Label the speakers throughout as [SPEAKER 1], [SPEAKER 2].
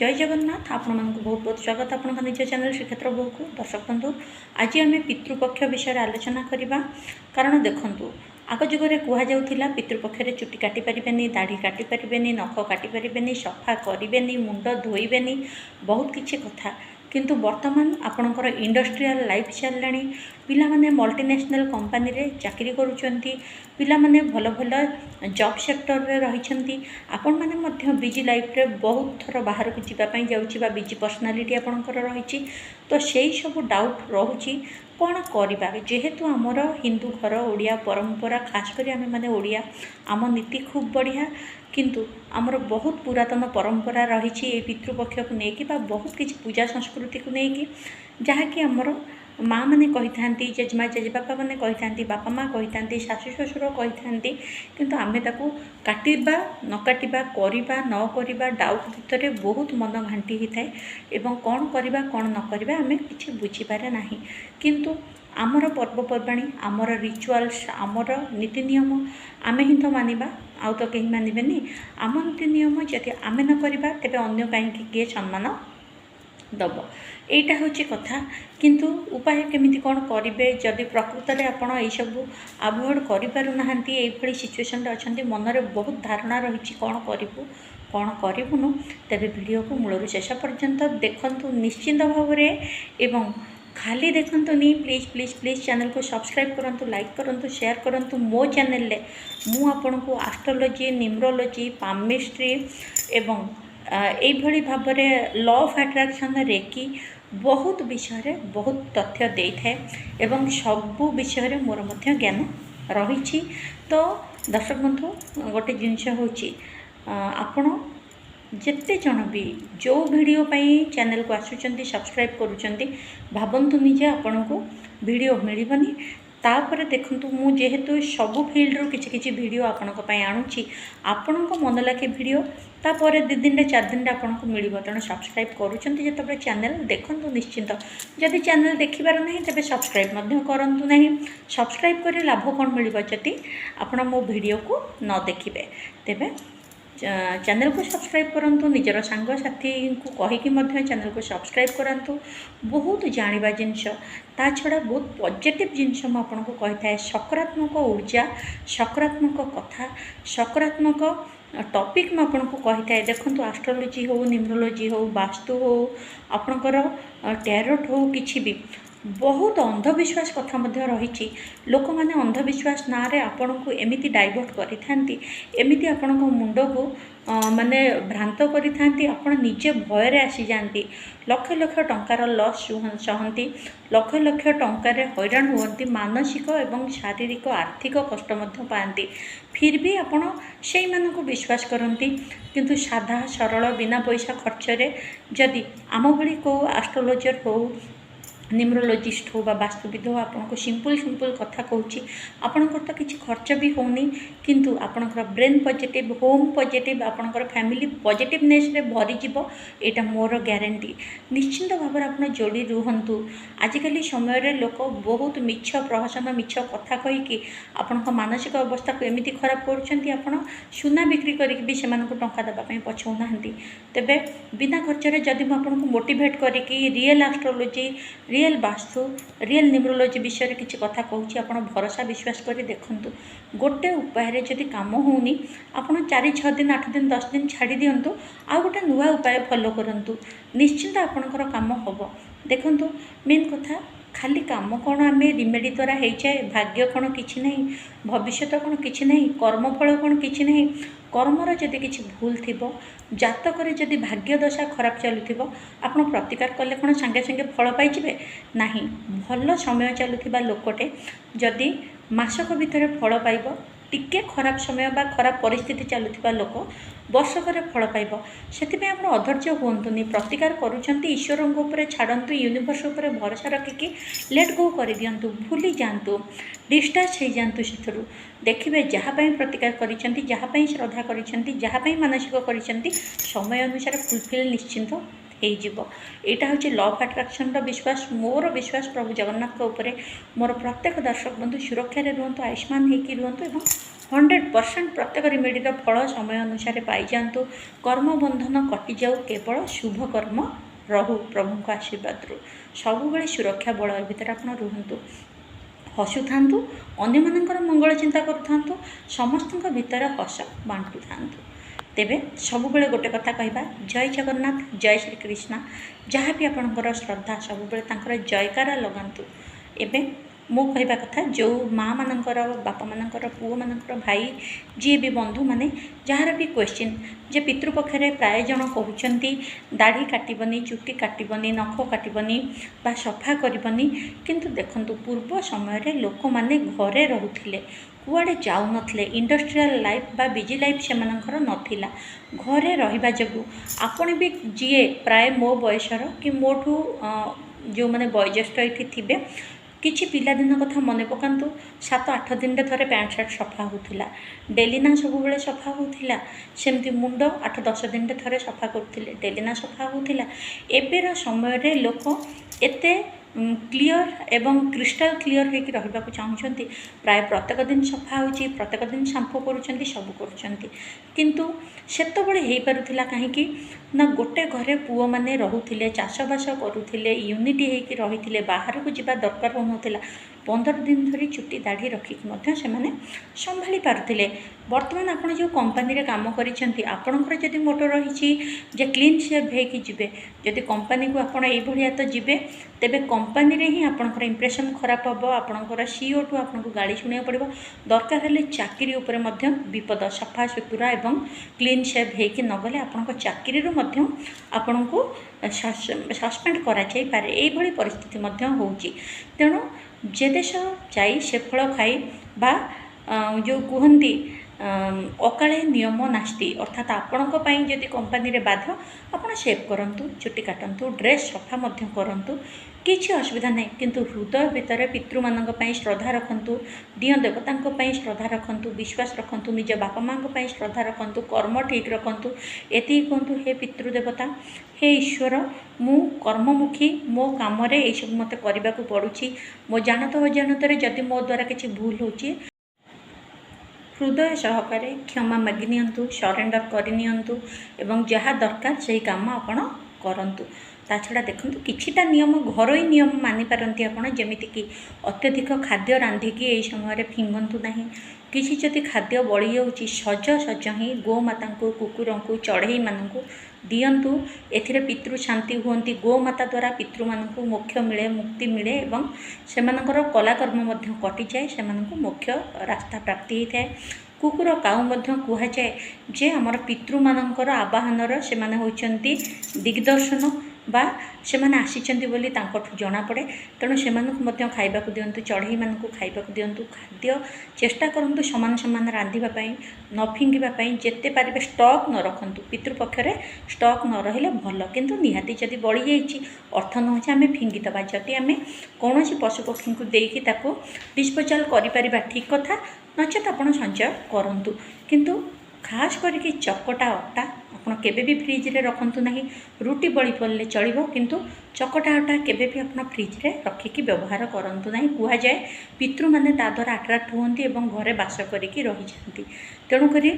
[SPEAKER 1] जय जगन्नाथ आपण मानक बहुत बहुत स्वागत आपण निज चैनल श्रीक्षेत्र बहु को दर्शक बंधु आज आम पितृपक्ष विषय आलोचना करवा। कारण देखु आग जुगे कहला पितृपक्ष चुटी काटी पारे दाढ़ी काटी पारे नख काटी पारे सफा करें मुंड धोबे बहुत किसी कथा किंतु वर्तमान आपणकर इंडस्ट्रियल लाइफ चललानी पिला माने मल्टीनेशनल कंपनी रे चाकरी करूचंती पिला माने भल भल जॉब सेक्टर रे रहिछंती आपण माने मध्य बिजी लाइफ रे बहुत थर बाहर को जीवा पई जाउची बा बिजी पर्सनालिटी आपणकर रहिछि तो सेही सब डाउट रहुची कौन करवा जेहेतु आमर हिंदू घर ओडिया परंपरा खास करी आमे माने ओडिया आम नीति खूब बढ़िया किंतु आमर बहुत पुरातन परंपरा रही ए पितृपक्ष को लेकिन बहुत किसी पूजा संस्कृति को लेकिन जहाँकि आमर माँ मैंने कही था जेजेमा जेजेबापा मैंने कही था बापा माँ कही था शाशु शशुर कही था किंतु आमे ताकू काटिबा न काटिबा करिबा न करिबा डाउट भितर बहुत मन घांटी होता है एवं कौन करवा कौन न करवा आमे किछि बुझीपारे नाही किंतु आमर पर्वपर्वाणी आमर रिचुआल्स आमर नीति नियम आमे ही तो मानिबा आउ तो कहीं मानबेनी आम नीति नियम जदि आमे न करबा तेबे अन्य कहीं किए सम्मान दब एटा होची कथा किंतु उपाय केमिति कौन करेंगे जदि प्रकृत में आपड़ सब अवॉइड करें ये सिचुएशन अच्छा मनरे बहुत धारणा रही कौन करूँ कौन करूँ तेरे वीडियो को मूल शेष पर्यंत देखंतु निश्चिंत भाव एवं खाली देखंतु नहीं प्लीज प्लीज प्लीज चैनल को सब्सक्राइब करंतु लाइक करंतु शेयर करंतु मो चैनल ले मु आपन को एस्ट्रोलॉजी न्यूमरोलॉजी पामिस्ट्री एवं एभली भाव में लॉ ऑफ अट्रैक्शन रेकी बहुत विषय बहुत तथ्य दे थाए एवं सबू विषय मोर मध्य ज्ञान रही। तो दर्शक बंधु गोटे जिनस होची आपण जिते जन भी जो वीडियो पाई चैनल को आसुचंती सब्सक्राइब करूचंती भावंतु निजे आपण को वीडियो मिलबनी तापर देखंतु मु जेहेतु सबु फील्ड रो किछि किछि वीडियो आपनको पई आणुची आपनको मन लागे वीडियो तापर 2 दिन रे 4 दिन रे आपनको मिलिबो तेणु सब्सक्राइब करूचंती जेतबे चैनल देखंतु निश्चिंत जदि चैनल देखिबार नहीं तेबे सब्सक्राइब मध्य करंतु नहीं सब्सक्राइब करे लाभ कोन मिलिबो जति आपण मो वीडियो को न देखिबे तेबे चैनल को सब्सक्राइब करंतु निजर सांग साथी को कहीकि मध्य चैनल को सब्सक्राइब करंतु बहुत जानिबा जिनस ता छड़ा बहुत पॉजिटिव जिनस म आपनको कहि थाए सकारात्मक ऊर्जा सकारात्मक कथा सकारात्मक टॉपिक में आपको कही थाए देखंतु एस्ट्रोलॉजी हो न्यूमरोलॉजी हो वास्तु हो आपणकर टैरोट हो किछि भी बहुत अंधविश्वास कथा मध्य रही लोक मैंने अंधविश्वास ना रे आपण को एमिति डाइवर्ट करि थांती एमिति आपण को मुंड को माने भ्रांत करि थांती आपण निजे भय रे आसी जानती लक्ष लक्ष टंकार लॉस सहंती लक्ष लक्ष टंकार हैरान हुअंती मानसिक एवं शारीरिक आर्थिक कष्ट मध्य पाती फिर भी आपण से मानक विश्वास करती किंतु साधा सरल बिना पैसा खर्च रे जदि आम भली को एस्ट्रोलॉजर हो न्यूमरोलॉजिस्ट हो बा वास्तुविद हो आपको सिंपल सिंपल कथा कहूँ आपंकर तो किसी खर्च भी होनी किंतु आपंकर ब्रेन पॉजिटिव होम पॉजिटिव आपंकर फैमिली पॉजिटिवनेस रे भरी जीवो एटा मोर ग्यारंटी निश्चिंत भाव में आप जोड़ी रुहतु आजिकल समय रे लोक बहुत मिछ प्रहसन मिछ कथा कहीकि आपण मानसिक अवस्था को एमती खराब कर सुना बिक्री करके भी से टंका देवाई पछौना तेबे बिना खर्च जदि मुझे मोटिवेट करके real astrology real vastu real numerology विषय किसी कथा कहूँ आप भरोसा विश्वास कर देखंतु गोटे उपाय जदि काम होनी आप 4-6 दिन 8 दिन 10 दिन छाड़ी दिंतु आ गोटे नुआ उपाय फॉलो करंतु निश्चिंत आपणकर काम हम देखंतु मेन कथा खाली काम कौन आम रिमेडी द्वारा हो जाए भाग्य कौन कि नहीं भविष्य कौन कि नहीं कर्मफल कौन कि नहीं कर्मर जदि किसी भूल थी जातक जदि भाग्य दशा खराब चलुव आप प्रतिकार कले कौन सांगे सांगे फल पाइबे ना भल समय चलुवा लोकटे जदि मासक भितर फल पाइब टिके खराब समय बा खराब परिस्थिति चलुवा लोक वर्षक फल पाइब से आप अधैर्य हुंतुनि प्रतिकार करुँच ईश्वर छाड़तु यूनिवर्स उपर भरोसा रखिकी लेट गो कर दिंतु भूली जातु डिस्चार्ज हो जातु से देखिए जहाँपाई प्रतिकार करिसेंती जहाँपाई श्रद्धा करिसेंती जहाँपाई मानसिक करिसेंती समय अनुसार फुलफिल निश्चिंत यहाँ हूँ लॉ ऑफ अट्रैक्शन विश्वास मोर विश्वास प्रभु जगन्नाथ उपर मोर प्रत्येक दर्शक बंधु सुरक्षा रुहतु आयुष्मान होकर रुहतु 100% प्रत्येक रेमेडीर फल समय अनुसार पाई जातु। कर्मबंधन कटि जाऊ, केवल शुभ कर्म रहू प्रभु आशीर्वाद रु सब सुरक्षा बल भितर आप रुहतु, हसु था, अन्य मंगल चिंता करूँ, समस्त भितर हस बांटू था। तेबे सबुबले गोटे कथा कहबा, जय जगन्नाथ, जय श्री कृष्ण। जहाँ भी आपणकर श्रद्धा सबुबले तांकर जयकारा लगातु। एबे मो कहवा कथा, जो माँ मानकर, बापा मानकर, पुओ मानकर, भाई जी भी बंधु माने जार भी क्वेश्चन जे पितृपक्ष प्राय जन कहते दाढ़ी काटबनी, चुटी काटबनी, नख काटबनी बा सफा करबनी, किंतु देखंतु पूर्व समय लोक माने घरे रहूथिले, कुआड़े जाऊ नथिले, इंडस्ट्रियल लाइफ बा बिजी लाइफ से नथिला। घरे रहिबा जगु आपण भी जीए प्राय मो बयसर कि मोठू जो माने वयोज्येष्ठ ये थिबे, किछि पिलादिन कथा मन पकातु, 7-8 दिन थे पैंट सार्ट सफा होता, डेलीना सब सफा होता, सेमती मुंड 8-10 दिन थे सफा करते, डेलीना सफा होता। एबेर समय लोक एते क्लियर एवं क्रिस्टाल क्लियर होकर रहा चाहते, प्राय प्रत्येक दिन सफा हो, प्रत्येक दिन शैम्पू करुँच, सब करुँच, किंतु सेतबेले हो पारुथिला कहीं ना गोटे घरे पुओ माने रहुथिले, चाषबास करुथिले, यूनिटी होकर रही, बाहर को जीवा दरकार होनुथिला। 15 दिन धरी चुटी दाढ़ी रखिक मध्य से माने संभाली पारुथिले। वर्तमान आपण जो कंपनी रे काम करिसेंती, आपणकर जदि मोटो रही जे क्लीन शेव होकर जीवे, जदि कंपनी को आपण एई भलिया तो जीवे, तेबे कंपनी रे ही आपणकर इंप्रेशन खराब हम, आपणकर सीओ टू आपनको गाड़ी शुणिया पड़ो, दरकार हेले चाकरी उपरे मध्य विपद। सफा सुतुरा एवं क्लीन शेव होकर नगले आपणकर चाकरी रू मध्य आपनको सस्पेंड करा जाई पारे, एई भली परिस्थिति मध्य होउची। तेणु जे देश जाई से फल खाई बा जो कहती अकाले नियम नास्ति, अर्थात आपण जदि कंपनी रे बाध्य आपण सेव करंतु, चुटी काटंतु, ड्रेस सफा मध्य करंतु, किसी असुविधा नहीं, किंतु हृदय भितर पितृमानंक पई श्रद्धा रखंतु, दिय देवतांक पई श्रद्धा रखंतु, विश्वास रखंतु, निज बापा मांक पई श्रद्धा रखंतु, कर्म ठीक रखंतु। एति कहंतु, हे पितृदेवता, हे ईश्वर, मु कर्ममुखी, मो काम रे ए सब मते करबा को पड़ुछि, मो जानत अजानत रे जदि मो द्वारा किछि भूल होछि, हृदय सहकारे क्षमा मागि नियंतु, सरेंडर करि नियंतु एवं जहाँ दरकार से काम आपण करंतु। ता छड़ा देखंतु किछिटा नियम घरोई नियम मानि पारंती आपण, जेमिति कि अत्यधिक खाद्य रांधिकी एई समय फिंगंतु नाही। किछि जदि खाद्य बळी जाउछि, सज सज ही गोमाता को, कुकुर को, चढ़ई मानू दियंतु। एथिरे पितृ शांति हुअंती, गोमाता द्वारा पितृ मानक मोक्ष मिले, मुक्ति मिले एवं सेमानकर कलाकर्म मध्य कटि जाए, सेमानक मोक्ष रास्ता प्राप्ति होता है। कुकुर काऊ मध्य कुहाए जे आमर पितृमानकर आवाहनर से माने होइचंती दिग्दर्शन बा से माने आसीचंती बोली तांकठु जना पड़े। तेणु से खाइबा को दियंतु, चढ़ई मानक खाइबा को दियंतु, खाद्य चेष्टा करंतु समान समान रांधिबा पई, न फिंगिबा पई, जेते पारिबे स्टॉक न रखंतु। पितृपक्षरे स्टॉक न रहिले भल, किंतु निहाती जदि बळी जाइछि अर्थ न होछि आमे फिंगी दबा। जदि आमे कोनोसी पशु पक्षी को देइकि ताको डिस्पोजल करि परिबा ठीक कथा, नचेत आपण संचय करंतु। किंतु खास करके चकटा अटा आपन केबे भी फ्रिज रे रखंतु नहीं। रुटी बड़ी पड़े चलिबो, किंतु चकटा अटा केबे भी आपन फ्रिज रे रखिकी व्यवहार करंतु नहीं। कुहा जाए पितृ माने ता द्वारा अट्राक्ट हुअंती एवं घरे बास करिकी रहि जांती। तेणु करी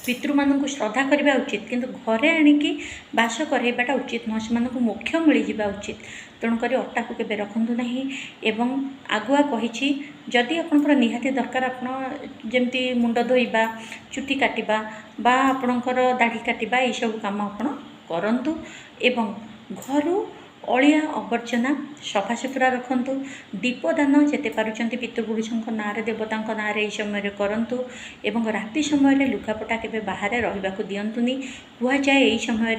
[SPEAKER 1] पितृ मानक श्रद्धा करवा उचित, किंतु घरे आणिकी बास कराइबाटा उचित न, से मोक्ष मिल जावा उचित। तेणुक अटा को केबे रखंतु नहीं। एवं आगुआ कही जदि आपंकर निहाती दरकार आपण जमती मुंड धोइबा, चुटी काटिबा बा आपणकर दाढ़ी काटिबा, ये सब काम आपण करंतु एवं घरु अलिया अवर्जना सफा सुतरा रखंतु। दीपदान जेते पारुचंती पितृपुरुषों नाँ देवतांक नाँ रे समय करंतु एवं राति समय लुगापटा केबे बाहर रहिबा को दियंतुनी। कुहा जाए एई समय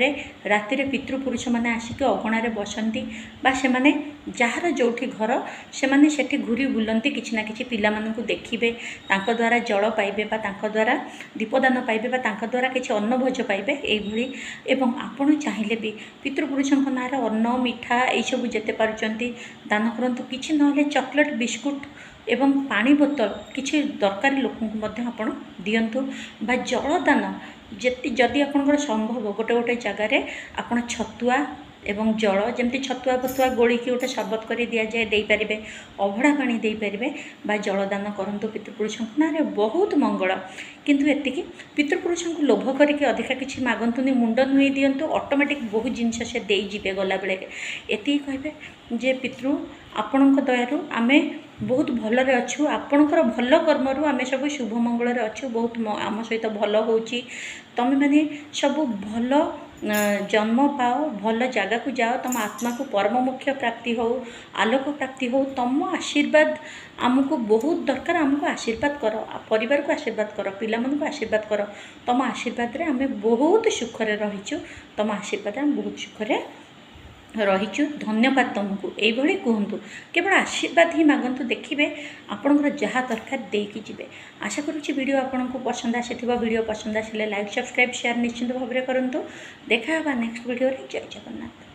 [SPEAKER 1] राति रे पितृपुरुष माने आसिक अगणारे बसंती बा से माने जार जोठी घर से माने सेठी घुरी बुलंती, किछि ना किछि पिला मानकु देखिबे, तांको द्वारा जल पाइबे बा तांको द्वारा दीपदान पाइबे बा तांको द्वारा किछि अन्न भोज पाइबे एई भली। एवं आपण चाहिले भी पितृपुरुषों नाँ रे अन्न मिठा यही सब जिते पार्टी दान करंतु। किछि नहले चॉकलेट बिस्कुट एवं पानी बोतल किछि दरकारी लोक आपण दियंतु बा जल दान जदि आपंकर संभव गोटे गोटे जगार आपण छतुआ ଏବଂ ଜଳ ଯେମିତି ଛତୁଆ ଫତୁଆ ଗୋଳିକି ଗୋଟେ ସର୍ବତ କରି ଦିଆଯାଏ ଦେଇପାରିବେ, ଅଭଡ଼ା ପାଣି ଦେଇପାରିବେ ବା ଜଳଦାନ କରନ୍ତୁ ପିତୃପୁରୁଷଙ୍କ ନାଁରେ, ବହୁତ ମଙ୍ଗଳ। କିନ୍ତୁ ଏତିକି, ପିତୃପୁରୁଷଙ୍କୁ ଲୋଭ କରିକି ଅଧିକା କିଛି ମାଗନ୍ତୁନି, ମୁଣ୍ଡ ନୁଆଇ ଦିଅନ୍ତୁ, ଅଟୋମେଟିକ୍ ବହୁତ ଜିନିଷ ସେ ଦେଇଯିବେ ଗଲାବେଳେ। ଏତିକି କହିବେ ଯେ ପିତୃ ଆପଣଙ୍କ ଦୟାରୁ ଆମେ ବହୁତ ଭଲରେ ଅଛୁ, ଆପଣଙ୍କର ଭଲ କର୍ମରୁ ଆମେ ସବୁ ଶୁଭ ମଙ୍ଗଳରେ ଅଛୁ, ବହୁତ ଆମ ସହିତ ଭଲ ହେଉଛି, ତମେମାନେ ସବୁ ଭଲ ଜନ୍ମ ପାଅ, ଭଲ ଜାଗାକୁ ଯାଅ, ତୁମ ଆତ୍ମାକୁ ପରମ ମୋକ୍ଷ ପ୍ରାପ୍ତି ହେଉ, ଆଲୋକ ପ୍ରାପ୍ତି ହେଉ, ତୁମ ଆଶୀର୍ବାଦ ଆମକୁ ବହୁତ ଦରକାର, ଆମକୁ ଆଶୀର୍ବାଦ କର, ପରିବାରକୁ ଆଶୀର୍ବାଦ କର, ପିଲାମାନଙ୍କୁ ଆଶୀର୍ବାଦ କର, ତୁମ ଆଶୀର୍ବାଦରେ ଆମେ ବହୁତ ସୁଖରେ ରହିଛୁ, ତୁମ ଆଶୀର୍ବାଦରେ ଆମେ ବହୁତ ସୁଖରେ ରହିଛୁ, ଧନ୍ୟବାଦ ତୁମକୁ, ଏଇଭଳି କୁହନ୍ତୁ। କେବଳ ଆଶୀର୍ବାଦ ହିଁ ମାଗନ୍ତୁ, ଦେଖିବେ ଆପଣଙ୍କର ଯାହା ଦରକାର ଦେଇକି ଯିବେ। ଆଶା କରୁଛି ଭିଡ଼ିଓ ଆପଣଙ୍କୁ ପସନ୍ଦ ଆସିଥିବ। ଭିଡ଼ିଓ ପସନ୍ଦ ଆସିଲେ ଲାଇକ୍, ସବସ୍କ୍ରାଇବ୍, ସେୟାର ନିଶ୍ଚିନ୍ତ ଭାବରେ କରନ୍ତୁ। ଦେଖା ହେବା ନେକ୍ସଟ ଭିଡ଼ିଓରେ। ଜୟ ଜଗନ୍ନାଥ।